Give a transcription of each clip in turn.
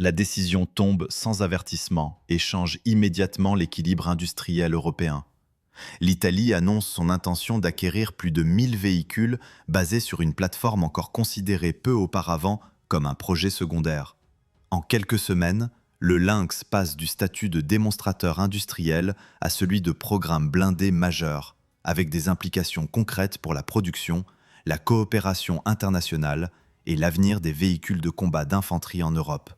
La décision tombe sans avertissement et change immédiatement l'équilibre industriel européen. L'Italie annonce son intention d'acquérir plus de 1000 véhicules basés sur une plateforme encore considérée peu auparavant comme un projet secondaire. En quelques semaines, le Lynx passe du statut de démonstrateur industriel à celui de programme blindé majeur, avec des implications concrètes pour la production, la coopération internationale et l'avenir des véhicules de combat d'infanterie en Europe.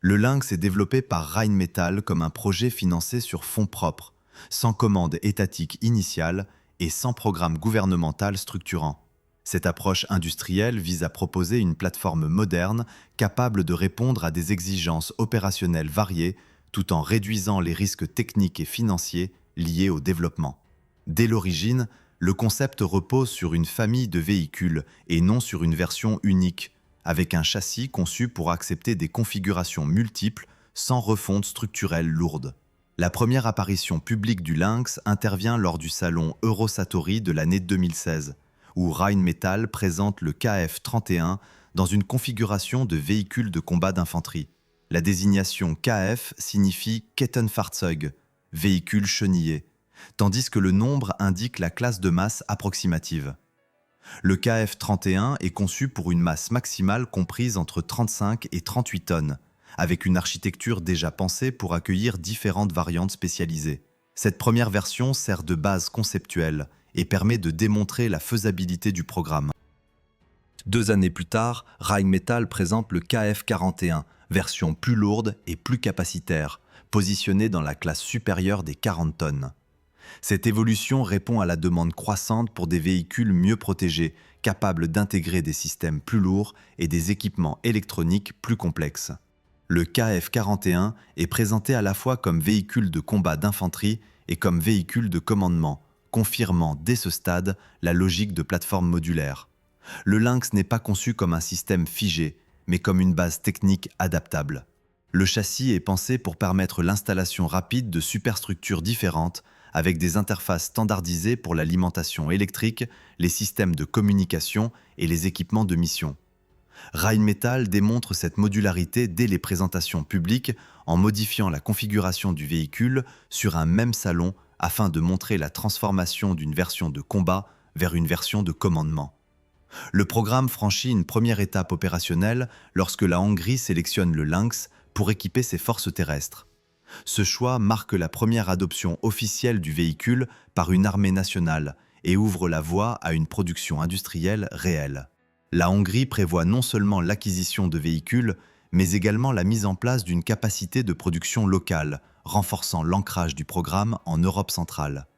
Le Lynx est développé par Rheinmetall comme un projet financé sur fonds propres, sans commande étatique initiale et sans programme gouvernemental structurant. Cette approche industrielle vise à proposer une plateforme moderne capable de répondre à des exigences opérationnelles variées tout en réduisant les risques techniques et financiers liés au développement. Dès l'origine, le concept repose sur une famille de véhicules et non sur une version unique, avec un châssis conçu pour accepter des configurations multiples sans refonte structurelle lourde. La première apparition publique du Lynx intervient lors du salon Eurosatory de l'année 2016, où Rheinmetall présente le KF-31 dans une configuration de véhicule de combat d'infanterie. La désignation KF signifie Kettenfahrzeug, véhicule chenillé, tandis que le nombre indique la classe de masse approximative. Le KF-31 est conçu pour une masse maximale comprise entre 35 et 38 tonnes, avec une architecture déjà pensée pour accueillir différentes variantes spécialisées. Cette première version sert de base conceptuelle et permet de démontrer la faisabilité du programme. 2 années plus tard, Rheinmetall présente le KF-41, version plus lourde et plus capacitaire, positionnée dans la classe supérieure des 40 tonnes. Cette évolution répond à la demande croissante pour des véhicules mieux protégés, capables d'intégrer des systèmes plus lourds et des équipements électroniques plus complexes. Le KF-41 est présenté à la fois comme véhicule de combat d'infanterie et comme véhicule de commandement, confirmant dès ce stade la logique de plateforme modulaire. Le Lynx n'est pas conçu comme un système figé, mais comme une base technique adaptable. Le châssis est pensé pour permettre l'installation rapide de superstructures différentes, avec des interfaces standardisées pour l'alimentation électrique, les systèmes de communication et les équipements de mission. Rheinmetall démontre cette modularité dès les présentations publiques en modifiant la configuration du véhicule sur un même salon afin de montrer la transformation d'une version de combat vers une version de commandement. Le programme franchit une première étape opérationnelle lorsque la Hongrie sélectionne le Lynx pour équiper ses forces terrestres. Ce choix marque la première adoption officielle du véhicule par une armée nationale et ouvre la voie à une production industrielle réelle. La Hongrie prévoit non seulement l'acquisition de véhicules, mais également la mise en place d'une capacité de production locale, renforçant l'ancrage du programme en Europe centrale.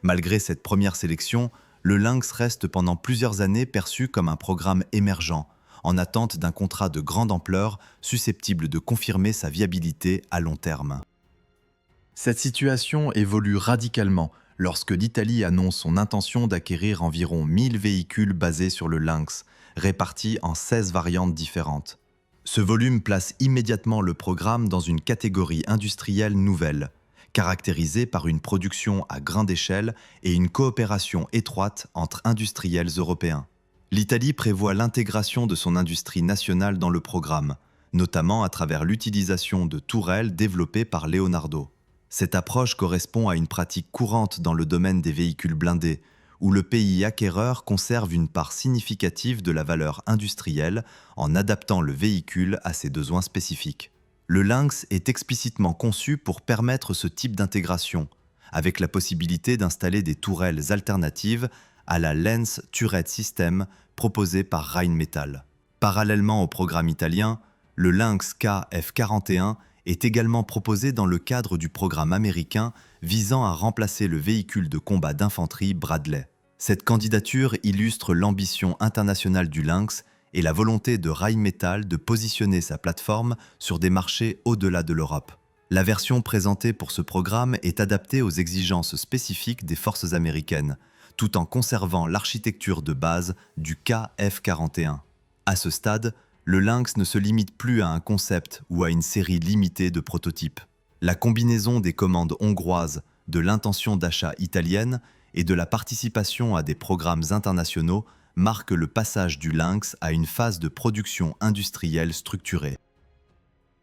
Malgré cette première sélection, le Lynx reste pendant plusieurs années perçu comme un programme émergent, en attente d'un contrat de grande ampleur susceptible de confirmer sa viabilité à long terme. Cette situation évolue radicalement lorsque l'Italie annonce son intention d'acquérir environ 1000 véhicules basés sur le Lynx, répartis en 16 variantes différentes. Ce volume place immédiatement le programme dans une catégorie industrielle nouvelle, caractérisée par une production à grande échelle et une coopération étroite entre industriels européens. L'Italie prévoit l'intégration de son industrie nationale dans le programme, notamment à travers l'utilisation de tourelles développées par Leonardo. Cette approche correspond à une pratique courante dans le domaine des véhicules blindés, où le pays acquéreur conserve une part significative de la valeur industrielle en adaptant le véhicule à ses besoins spécifiques. Le Lynx est explicitement conçu pour permettre ce type d'intégration, avec la possibilité d'installer des tourelles alternatives à la Lens Turret System proposée par Rheinmetall. Parallèlement au programme italien, le Lynx KF-41 est également proposé dans le cadre du programme américain visant à remplacer le véhicule de combat d'infanterie Bradley. Cette candidature illustre l'ambition internationale du Lynx et la volonté de Rheinmetall de positionner sa plateforme sur des marchés au-delà de l'Europe. La version présentée pour ce programme est adaptée aux exigences spécifiques des forces américaines, tout en conservant l'architecture de base du KF-41. À ce stade, le Lynx ne se limite plus à un concept ou à une série limitée de prototypes. La combinaison des commandes hongroises, de l'intention d'achat italienne et de la participation à des programmes internationaux marque le passage du Lynx à une phase de production industrielle structurée.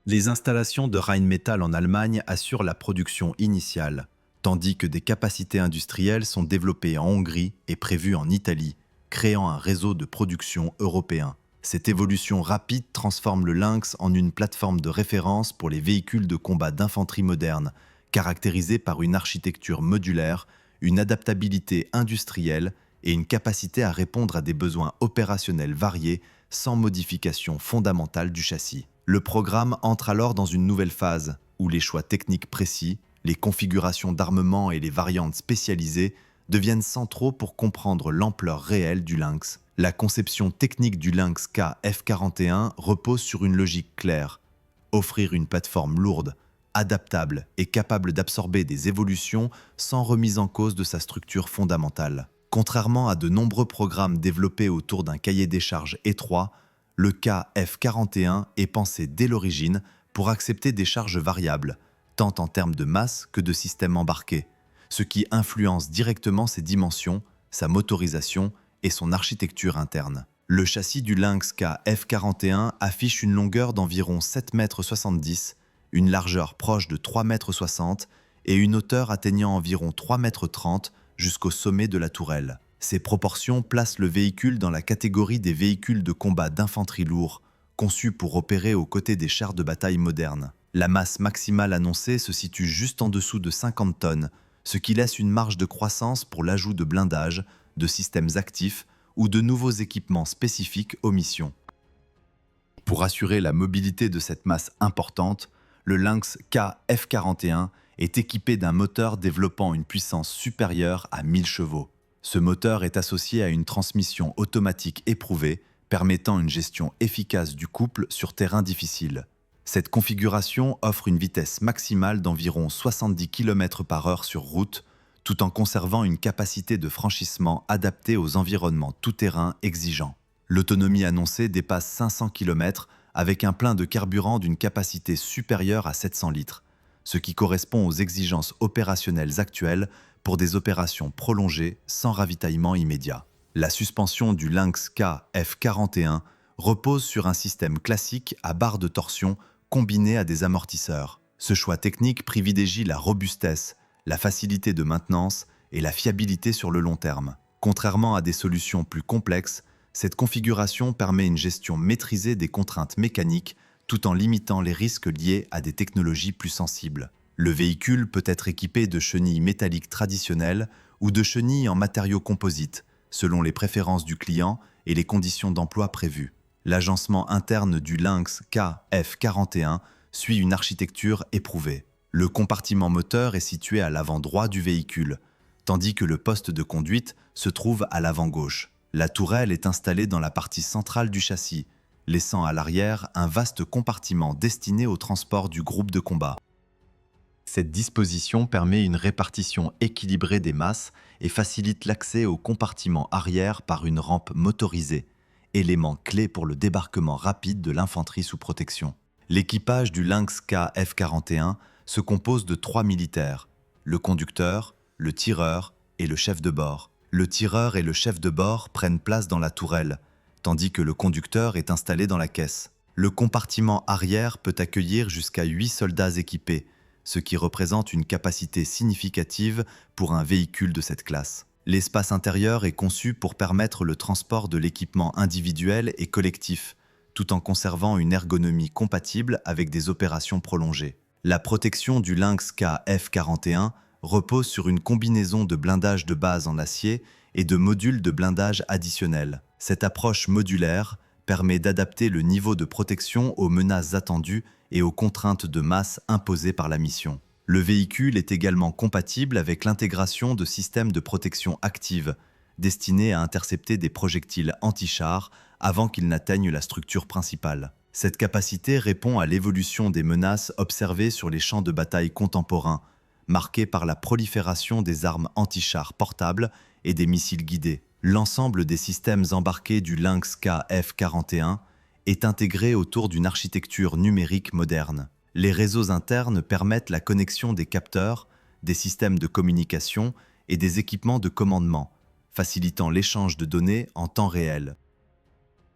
Les installations de Rheinmetall en Allemagne assurent la production initiale, tandis que des capacités industrielles sont développées en Hongrie et prévues en Italie, créant un réseau de production européen. Cette évolution rapide transforme le Lynx en une plateforme de référence pour les véhicules de combat d'infanterie moderne, caractérisée par une architecture modulaire, une adaptabilité industrielle et une capacité à répondre à des besoins opérationnels variés sans modification fondamentale du châssis. Le programme entre alors dans une nouvelle phase, où les choix techniques précis, les configurations d'armement et les variantes spécialisées deviennent centraux pour comprendre l'ampleur réelle du Lynx. La conception technique du Lynx K F41 repose sur une logique claire: offrir une plateforme lourde, adaptable et capable d'absorber des évolutions sans remise en cause de sa structure fondamentale. Contrairement à de nombreux programmes développés autour d'un cahier des charges étroit, le KF41 est pensé dès l'origine pour accepter des charges variables, tant en termes de masse que de système embarqué, ce qui influence directement ses dimensions, sa motorisation et son architecture interne. Le châssis du Lynx KF41 affiche une longueur d'environ 7,70 m, une largeur proche de 3,60 m et une hauteur atteignant environ 3,30 m jusqu'au sommet de la tourelle. Ces proportions placent le véhicule dans la catégorie des véhicules de combat d'infanterie lourds, conçus pour opérer aux côtés des chars de bataille modernes. La masse maximale annoncée se situe juste en dessous de 50 tonnes, ce qui laisse une marge de croissance pour l'ajout de blindage, de systèmes actifs ou de nouveaux équipements spécifiques aux missions. Pour assurer la mobilité de cette masse importante, le Lynx KF41 est équipé d'un moteur développant une puissance supérieure à 1000 chevaux. Ce moteur est associé à une transmission automatique éprouvée, permettant une gestion efficace du couple sur terrain difficile. Cette configuration offre une vitesse maximale d'environ 70 km/h sur route, tout en conservant une capacité de franchissement adaptée aux environnements tout-terrain exigeants. L'autonomie annoncée dépasse 500 km avec un plein de carburant d'une capacité supérieure à 700 litres, ce qui correspond aux exigences opérationnelles actuelles pour des opérations prolongées sans ravitaillement immédiat. La suspension du Lynx KF41 repose sur un système classique à barre de torsion combiné à des amortisseurs. Ce choix technique privilégie la robustesse, la facilité de maintenance et la fiabilité sur le long terme. Contrairement à des solutions plus complexes, cette configuration permet une gestion maîtrisée des contraintes mécaniques tout en limitant les risques liés à des technologies plus sensibles. Le véhicule peut être équipé de chenilles métalliques traditionnelles ou de chenilles en matériaux composites, selon les préférences du client et les conditions d'emploi prévues. L'agencement interne du Lynx KF41 suit une architecture éprouvée. Le compartiment moteur est situé à l'avant droit du véhicule, tandis que le poste de conduite se trouve à l'avant gauche. La tourelle est installée dans la partie centrale du châssis, laissant à l'arrière un vaste compartiment destiné au transport du groupe de combat. Cette disposition permet une répartition équilibrée des masses et facilite l'accès au compartiment arrière par une rampe motorisée, élément clé pour le débarquement rapide de l'infanterie sous protection. L'équipage du Lynx KF41 se compose de 3 militaires: le conducteur, le tireur et le chef de bord. Le tireur et le chef de bord prennent place dans la tourelle, tandis que le conducteur est installé dans la caisse. Le compartiment arrière peut accueillir jusqu'à 8 soldats équipés, ce qui représente une capacité significative pour un véhicule de cette classe. L'espace intérieur est conçu pour permettre le transport de l'équipement individuel et collectif, tout en conservant une ergonomie compatible avec des opérations prolongées. La protection du Lynx KF41 repose sur une combinaison de blindage de base en acier et de modules de blindage additionnels. Cette approche modulaire permet d'adapter le niveau de protection aux menaces attendues et aux contraintes de masse imposées par la mission. Le véhicule est également compatible avec l'intégration de systèmes de protection active, destinés à intercepter des projectiles anti-chars avant qu'ils n'atteignent la structure principale. Cette capacité répond à l'évolution des menaces observées sur les champs de bataille contemporains, marqués par la prolifération des armes anti-chars portables et des missiles guidés. L'ensemble des systèmes embarqués du Lynx KF41 est intégré autour d'une architecture numérique moderne. Les réseaux internes permettent la connexion des capteurs, des systèmes de communication et des équipements de commandement, facilitant l'échange de données en temps réel.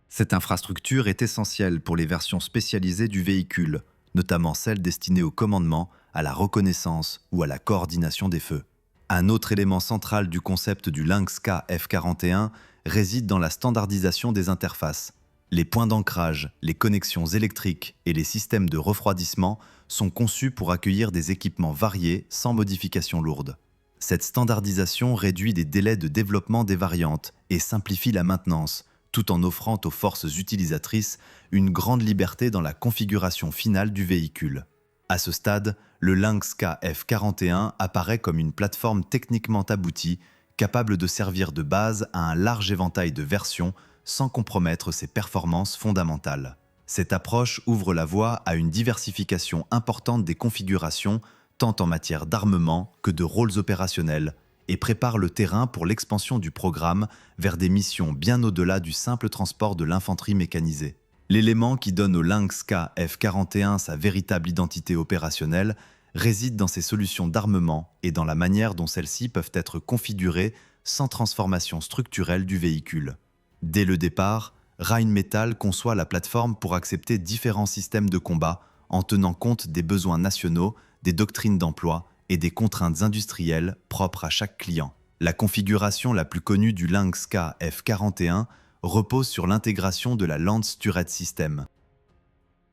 Cette infrastructure est essentielle pour les versions spécialisées du véhicule, notamment celles destinées au commandement, à la reconnaissance ou à la coordination des feux. Un autre élément central du concept du Lynx-K F41 réside dans la standardisation des interfaces. Les points d'ancrage, les connexions électriques et les systèmes de refroidissement sont conçus pour accueillir des équipements variés sans modifications lourdes. Cette standardisation réduit les délais de développement des variantes et simplifie la maintenance, tout en offrant aux forces utilisatrices une grande liberté dans la configuration finale du véhicule. À ce stade, le Lynx-K F41 apparaît comme une plateforme techniquement aboutie, capable de servir de base à un large éventail de versions sans compromettre ses performances fondamentales. Cette approche ouvre la voie à une diversification importante des configurations, tant en matière d'armement que de rôles opérationnels, et prépare le terrain pour l'expansion du programme vers des missions bien au-delà du simple transport de l'infanterie mécanisée. L'élément qui donne au Lynx-K F41 sa véritable identité opérationnelle réside dans ses solutions d'armement et dans la manière dont celles-ci peuvent être configurées sans transformation structurelle du véhicule. Dès le départ, Rheinmetall conçoit la plateforme pour accepter différents systèmes de combat en tenant compte des besoins nationaux, des doctrines d'emploi et des contraintes industrielles propres à chaque client. La configuration la plus connue du Lynx-K F41 repose sur l'intégration de la Lance Turret System.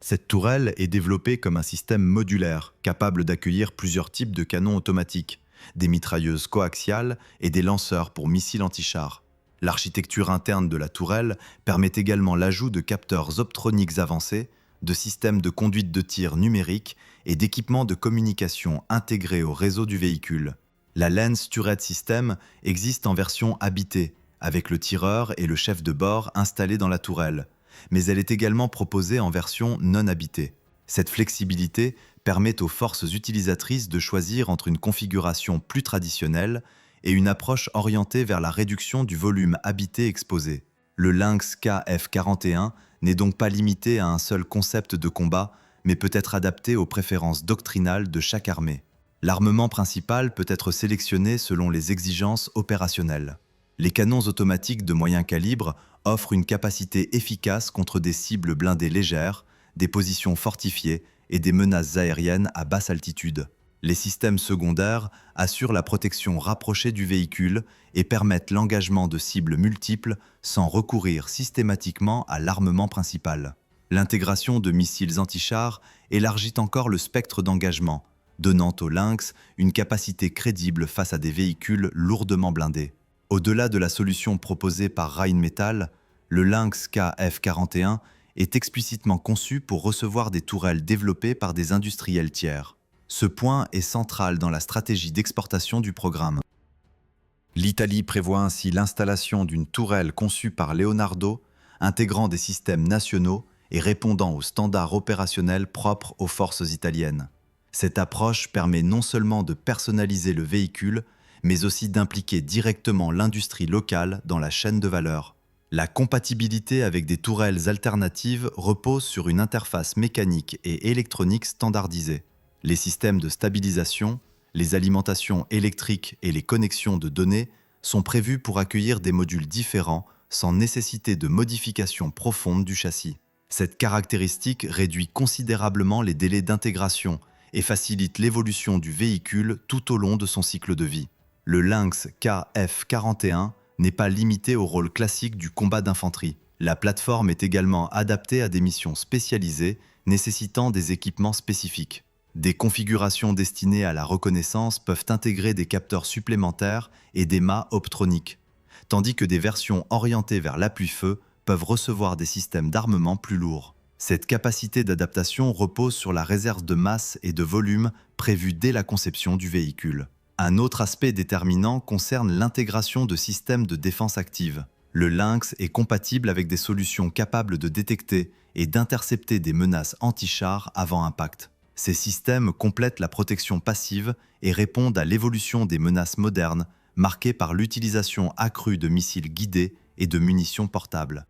Cette tourelle est développée comme un système modulaire, capable d'accueillir plusieurs types de canons automatiques, des mitrailleuses coaxiales et des lanceurs pour missiles anti-chars. L'architecture interne de la tourelle permet également l'ajout de capteurs optroniques avancés, de systèmes de conduite de tir numériques et d'équipements de communication intégrés au réseau du véhicule. La Lance Turret System existe en version habitée, avec le tireur et le chef de bord installés dans la tourelle, mais elle est également proposée en version non habitée. Cette flexibilité permet aux forces utilisatrices de choisir entre une configuration plus traditionnelle et une approche orientée vers la réduction du volume habité exposé. Le Lynx-K F41 n'est donc pas limité à un seul concept de combat, mais peut être adapté aux préférences doctrinales de chaque armée. L'armement principal peut être sélectionné selon les exigences opérationnelles. Les canons automatiques de moyen calibre offrent une capacité efficace contre des cibles blindées légères, des positions fortifiées et des menaces aériennes à basse altitude. Les systèmes secondaires assurent la protection rapprochée du véhicule et permettent l'engagement de cibles multiples sans recourir systématiquement à l'armement principal. L'intégration de missiles anti-chars élargit encore le spectre d'engagement, donnant au Lynx une capacité crédible face à des véhicules lourdement blindés. Au-delà de la solution proposée par Rheinmetall, le Lynx-K F41 est explicitement conçu pour recevoir des tourelles développées par des industriels tiers. Ce point est central dans la stratégie d'exportation du programme. L'Italie prévoit ainsi l'installation d'une tourelle conçue par Leonardo, intégrant des systèmes nationaux et répondant aux standards opérationnels propres aux forces italiennes. Cette approche permet non seulement de personnaliser le véhicule, mais aussi d'impliquer directement l'industrie locale dans la chaîne de valeur. La compatibilité avec des tourelles alternatives repose sur une interface mécanique et électronique standardisée. Les systèmes de stabilisation, les alimentations électriques et les connexions de données sont prévus pour accueillir des modules différents sans nécessité de modification profonde du châssis. Cette caractéristique réduit considérablement les délais d'intégration et facilite l'évolution du véhicule tout au long de son cycle de vie. Le Lynx-K F41 n'est pas limité au rôle classique du combat d'infanterie. La plateforme est également adaptée à des missions spécialisées nécessitant des équipements spécifiques. Des configurations destinées à la reconnaissance peuvent intégrer des capteurs supplémentaires et des mâts optroniques, tandis que des versions orientées vers l'appui-feu peuvent recevoir des systèmes d'armement plus lourds. Cette capacité d'adaptation repose sur la réserve de masse et de volume prévue dès la conception du véhicule. Un autre aspect déterminant concerne l'intégration de systèmes de défense active. Le Lynx est compatible avec des solutions capables de détecter et d'intercepter des menaces anti-chars avant impact. Ces systèmes complètent la protection passive et répondent à l'évolution des menaces modernes, marquées par l'utilisation accrue de missiles guidés et de munitions portables.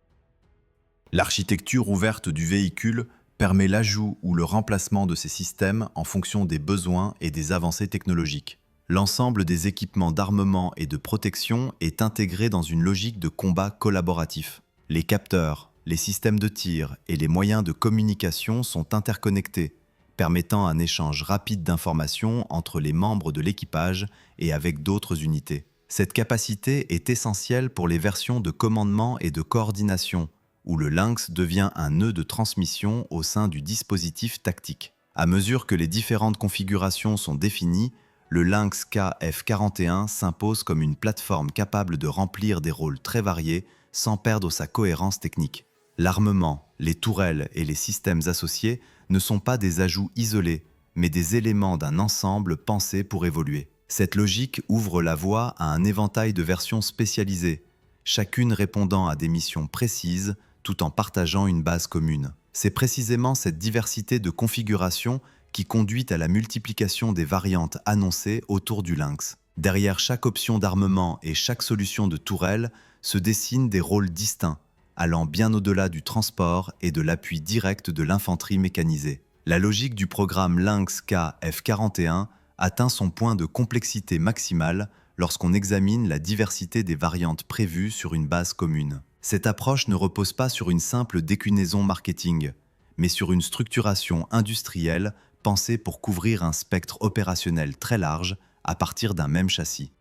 L'architecture ouverte du véhicule permet l'ajout ou le remplacement de ces systèmes en fonction des besoins et des avancées technologiques. L'ensemble des équipements d'armement et de protection est intégré dans une logique de combat collaboratif. Les capteurs, les systèmes de tir et les moyens de communication sont interconnectés, permettant un échange rapide d'informations entre les membres de l'équipage et avec d'autres unités. Cette capacité est essentielle pour les versions de commandement et de coordination, où le Lynx devient un nœud de transmission au sein du dispositif tactique. À mesure que les différentes configurations sont définies, le Lynx KF-41 s'impose comme une plateforme capable de remplir des rôles très variés sans perdre sa cohérence technique. L'armement, les tourelles et les systèmes associés ne sont pas des ajouts isolés, mais des éléments d'un ensemble pensé pour évoluer. Cette logique ouvre la voie à un éventail de versions spécialisées, chacune répondant à des missions précises tout en partageant une base commune. C'est précisément cette diversité de configurations qui conduit à la multiplication des variantes annoncées autour du Lynx. Derrière chaque option d'armement et chaque solution de tourelle se dessinent des rôles distincts, allant bien au-delà du transport et de l'appui direct de l'infanterie mécanisée. La logique du programme Lynx KF-41 atteint son point de complexité maximale lorsqu'on examine la diversité des variantes prévues sur une base commune. Cette approche ne repose pas sur une simple déclinaison marketing, mais sur une structuration industrielle pensée pour couvrir un spectre opérationnel très large à partir d'un même châssis.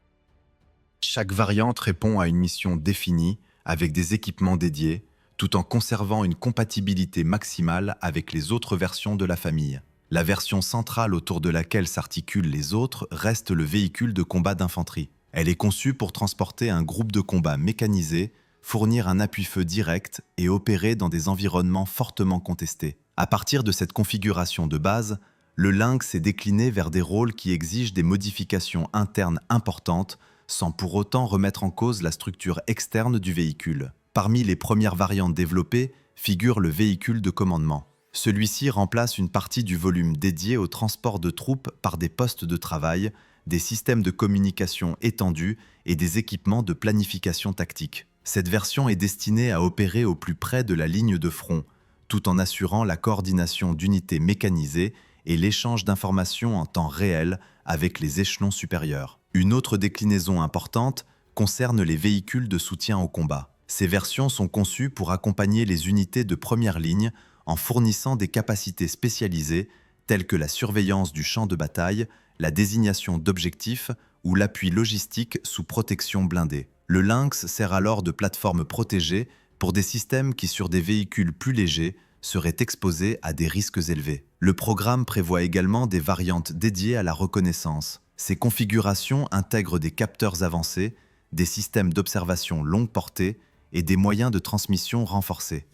Chaque variante répond à une mission définie avec des équipements dédiés, tout en conservant une compatibilité maximale avec les autres versions de la famille. La version centrale autour de laquelle s'articulent les autres reste le véhicule de combat d'infanterie. Elle est conçue pour transporter un groupe de combat mécanisé, fournir un appui-feu direct et opérer dans des environnements fortement contestés. À partir de cette configuration de base, le Lynx est décliné vers des rôles qui exigent des modifications internes importantes sans pour autant remettre en cause la structure externe du véhicule. Parmi les premières variantes développées figure le véhicule de commandement. Celui-ci remplace une partie du volume dédié au transport de troupes par des postes de travail, des systèmes de communication étendus et des équipements de planification tactique. Cette version est destinée à opérer au plus près de la ligne de front, tout en assurant la coordination d'unités mécanisées et l'échange d'informations en temps réel avec les échelons supérieurs. Une autre déclinaison importante concerne les véhicules de soutien au combat. Ces versions sont conçues pour accompagner les unités de première ligne en fournissant des capacités spécialisées telles que la surveillance du champ de bataille, la désignation d'objectifs ou l'appui logistique sous protection blindée. Le Lynx sert alors de plateforme protégée pour des systèmes qui, sur des véhicules plus légers, seraient exposés à des risques élevés. Le programme prévoit également des variantes dédiées à la reconnaissance. Ces configurations intègrent des capteurs avancés, des systèmes d'observation longue portée et des moyens de transmission renforcés.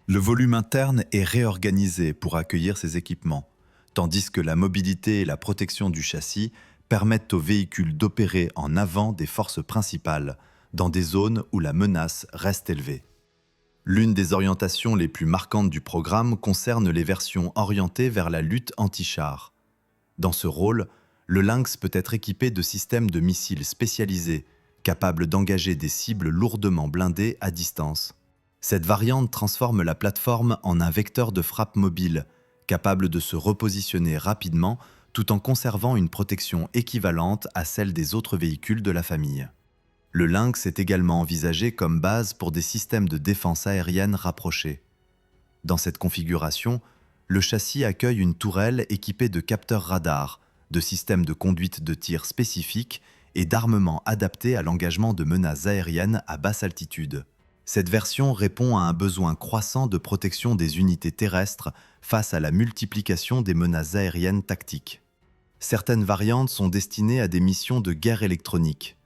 Le volume interne est réorganisé pour accueillir ces équipements, tandis que la mobilité et la protection du châssis permettent aux véhicules d'opérer en avant des forces principales, dans des zones où la menace reste élevée. L'une des orientations les plus marquantes du programme concerne les versions orientées vers la lutte anti-char. Dans ce rôle, le Lynx peut être équipé de systèmes de missiles spécialisés, capables d'engager des cibles lourdement blindées à distance. Cette variante transforme la plateforme en un vecteur de frappe mobile, capable de se repositionner rapidement tout en conservant une protection équivalente à celle des autres véhicules de la famille. Le Lynx est également envisagé comme base pour des systèmes de défense aérienne rapprochés. Dans cette configuration, le châssis accueille une tourelle équipée de capteurs radars, de systèmes de conduite de tir spécifiques et d'armements adaptés à l'engagement de menaces aériennes à basse altitude. Cette version répond à un besoin croissant de protection des unités terrestres face à la multiplication des menaces aériennes tactiques. Certaines variantes sont destinées à des missions de guerre électronique.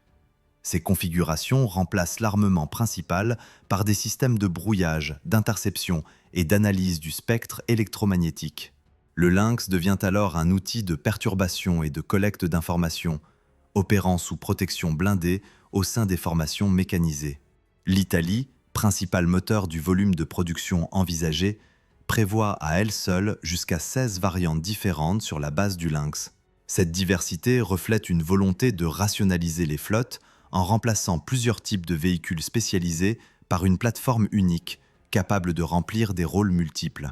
Ces configurations remplacent l'armement principal par des systèmes de brouillage, d'interception et d'analyse du spectre électromagnétique. Le Lynx devient alors un outil de perturbation et de collecte d'informations, opérant sous protection blindée au sein des formations mécanisées. L'Italie, principal moteur du volume de production envisagé, prévoit à elle seule jusqu'à 16 variantes différentes sur la base du Lynx. Cette diversité reflète une volonté de rationaliser les flottes en remplaçant plusieurs types de véhicules spécialisés par une plateforme unique, capable de remplir des rôles multiples.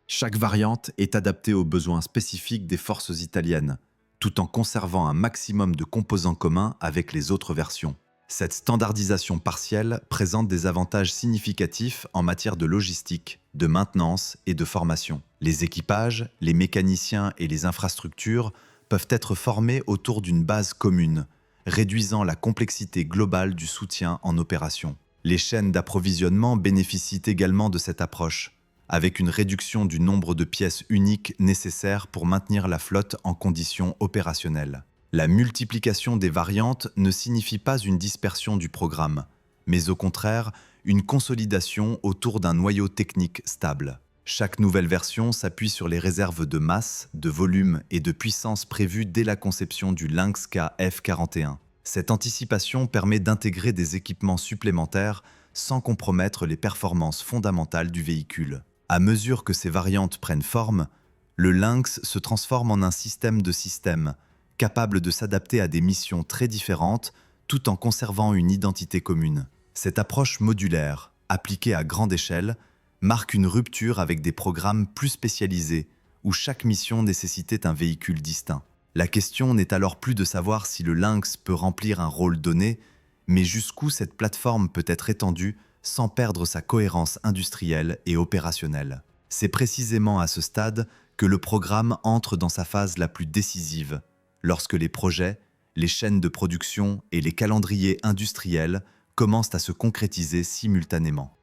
Chaque variante est adaptée aux besoins spécifiques des forces italiennes, tout en conservant un maximum de composants communs avec les autres versions. Cette standardisation partielle présente des avantages significatifs en matière de logistique, de maintenance et de formation. Les équipages, les mécaniciens et les infrastructures peuvent être formés autour d'une base commune, réduisant la complexité globale du soutien en opération. Les chaînes d'approvisionnement bénéficient également de cette approche, avec une réduction du nombre de pièces uniques nécessaires pour maintenir la flotte en conditions opérationnelles. La multiplication des variantes ne signifie pas une dispersion du programme, mais au contraire, une consolidation autour d'un noyau technique stable. Chaque nouvelle version s'appuie sur les réserves de masse, de volume et de puissance prévues dès la conception du Lynx KF41. Cette anticipation permet d'intégrer des équipements supplémentaires sans compromettre les performances fondamentales du véhicule. À mesure que ces variantes prennent forme, le Lynx se transforme en un système de systèmes, capable de s'adapter à des missions très différentes tout en conservant une identité commune. Cette approche modulaire, appliquée à grande échelle, marque une rupture avec des programmes plus spécialisés, où chaque mission nécessitait un véhicule distinct. La question n'est alors plus de savoir si le Lynx peut remplir un rôle donné, mais jusqu'où cette plateforme peut être étendue sans perdre sa cohérence industrielle et opérationnelle. C'est précisément à ce stade que le programme entre dans sa phase la plus décisive, lorsque les projets, les chaînes de production et les calendriers industriels commencent à se concrétiser simultanément.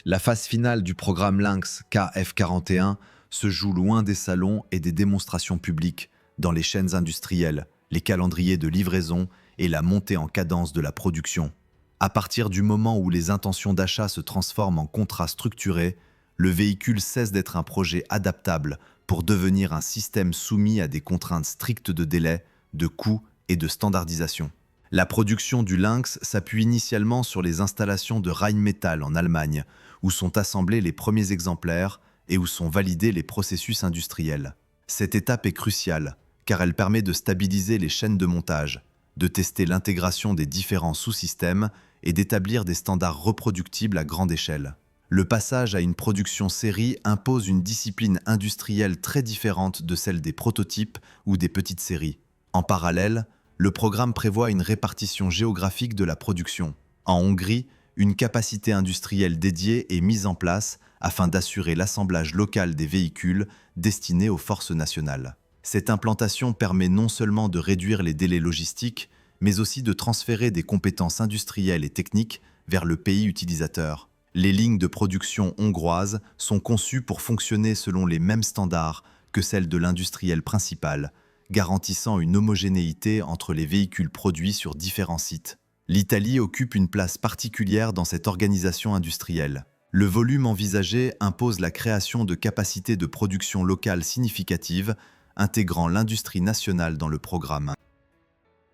La phase finale du programme Lynx KF41 se joue loin des salons et des démonstrations publiques, dans les chaînes industrielles, les calendriers de livraison et la montée en cadence de la production. À partir du moment où les intentions d'achat se transforment en contrats structurés, le véhicule cesse d'être un projet adaptable pour devenir un système soumis à des contraintes strictes de délai, de coût et de standardisation. La production du Lynx s'appuie initialement sur les installations de Rheinmetall en Allemagne, où sont assemblés les premiers exemplaires et où sont validés les processus industriels. Cette étape est cruciale, car elle permet de stabiliser les chaînes de montage, de tester l'intégration des différents sous-systèmes et d'établir des standards reproductibles à grande échelle. Le passage à une production série impose une discipline industrielle très différente de celle des prototypes ou des petites séries. En parallèle, le programme prévoit une répartition géographique de la production. En Hongrie, une capacité industrielle dédiée est mise en place afin d'assurer l'assemblage local des véhicules destinés aux forces nationales. Cette implantation permet non seulement de réduire les délais logistiques, mais aussi de transférer des compétences industrielles et techniques vers le pays utilisateur. Les lignes de production hongroises sont conçues pour fonctionner selon les mêmes standards que celles de l'industriel principal, garantissant une homogénéité entre les véhicules produits sur différents sites. L'Italie occupe une place particulière dans cette organisation industrielle. Le volume envisagé impose la création de capacités de production locales significatives, intégrant l'industrie nationale dans le programme.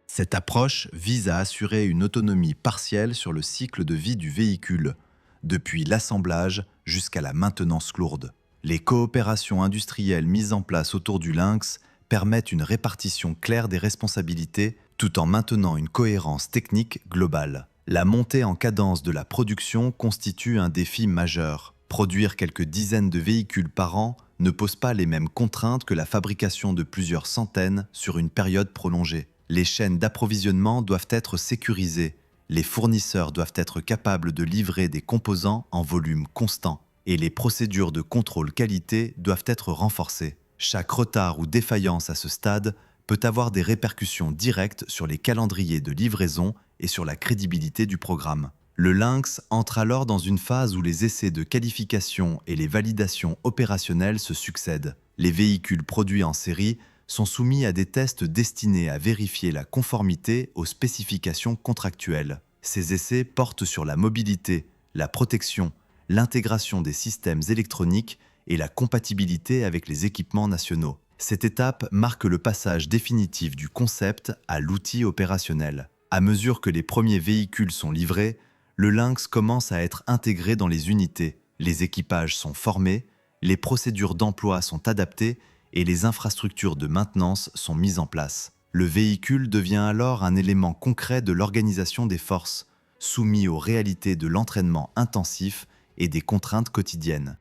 Cette approche vise à assurer une autonomie partielle sur le cycle de vie du véhicule, depuis l'assemblage jusqu'à la maintenance lourde. Les coopérations industrielles mises en place autour du Lynx permettent une répartition claire des responsabilités tout en maintenant une cohérence technique globale. La montée en cadence de la production constitue un défi majeur. Produire quelques dizaines de véhicules par an ne pose pas les mêmes contraintes que la fabrication de plusieurs centaines sur une période prolongée. Les chaînes d'approvisionnement doivent être sécurisées, les fournisseurs doivent être capables de livrer des composants en volume constant, et les procédures de contrôle qualité doivent être renforcées. Chaque retard ou défaillance à ce stade peut avoir des répercussions directes sur les calendriers de livraison et sur la crédibilité du programme. Le Lynx entre alors dans une phase où les essais de qualification et les validations opérationnelles se succèdent. Les véhicules produits en série sont soumis à des tests destinés à vérifier la conformité aux spécifications contractuelles. Ces essais portent sur la mobilité, la protection, l'intégration des systèmes électroniques et la compatibilité avec les équipements nationaux. Cette étape marque le passage définitif du concept à l'outil opérationnel. À mesure que les premiers véhicules sont livrés, le Lynx commence à être intégré dans les unités, les équipages sont formés, les procédures d'emploi sont adaptées et les infrastructures de maintenance sont mises en place. Le véhicule devient alors un élément concret de l'organisation des forces, soumis aux réalités de l'entraînement intensif et des contraintes quotidiennes.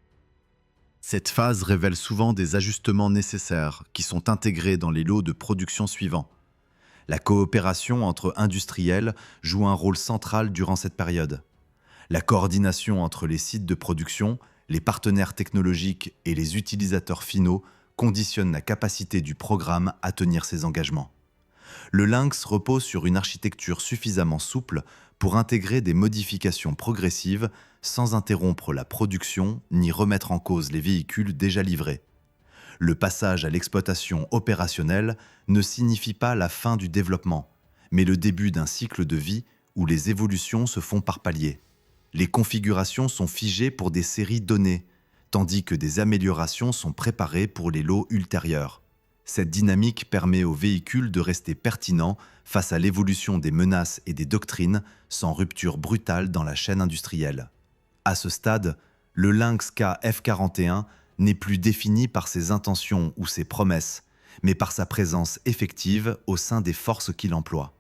Cette phase révèle souvent des ajustements nécessaires qui sont intégrés dans les lots de production suivants. La coopération entre industriels joue un rôle central durant cette période. La coordination entre les sites de production, Les partenaires technologiques et les utilisateurs finaux conditionnent la capacité du programme à tenir ses engagements. Le Lynx repose sur une architecture suffisamment souple pour intégrer des modifications progressives sans interrompre la production ni remettre en cause les véhicules déjà livrés. Le passage à l'exploitation opérationnelle ne signifie pas la fin du développement, mais le début d'un cycle de vie où les évolutions se font par paliers. Les configurations sont figées pour des séries données, tandis que des améliorations sont préparées pour les lots ultérieurs. Cette dynamique permet aux véhicules de rester pertinents face à l'évolution des menaces et des doctrines sans rupture brutale dans la chaîne industrielle. À ce stade, le Lynx K F41 n'est plus défini par ses intentions ou ses promesses, mais par sa présence effective au sein des forces qu'il emploie.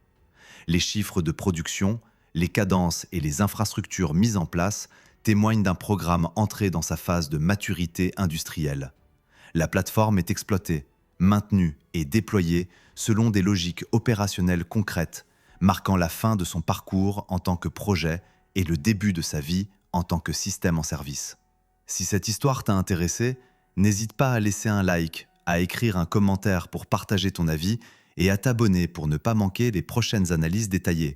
Les chiffres de production, les cadences et les infrastructures mises en place témoignent d'un programme entré dans sa phase de maturité industrielle. La plateforme est exploitée, maintenue et déployée selon des logiques opérationnelles concrètes, marquant la fin de son parcours en tant que projet et le début de sa vie en tant que système en service. Si cette histoire t'a intéressé, n'hésite pas à laisser un like, à écrire un commentaire pour partager ton avis et à t'abonner pour ne pas manquer les prochaines analyses détaillées.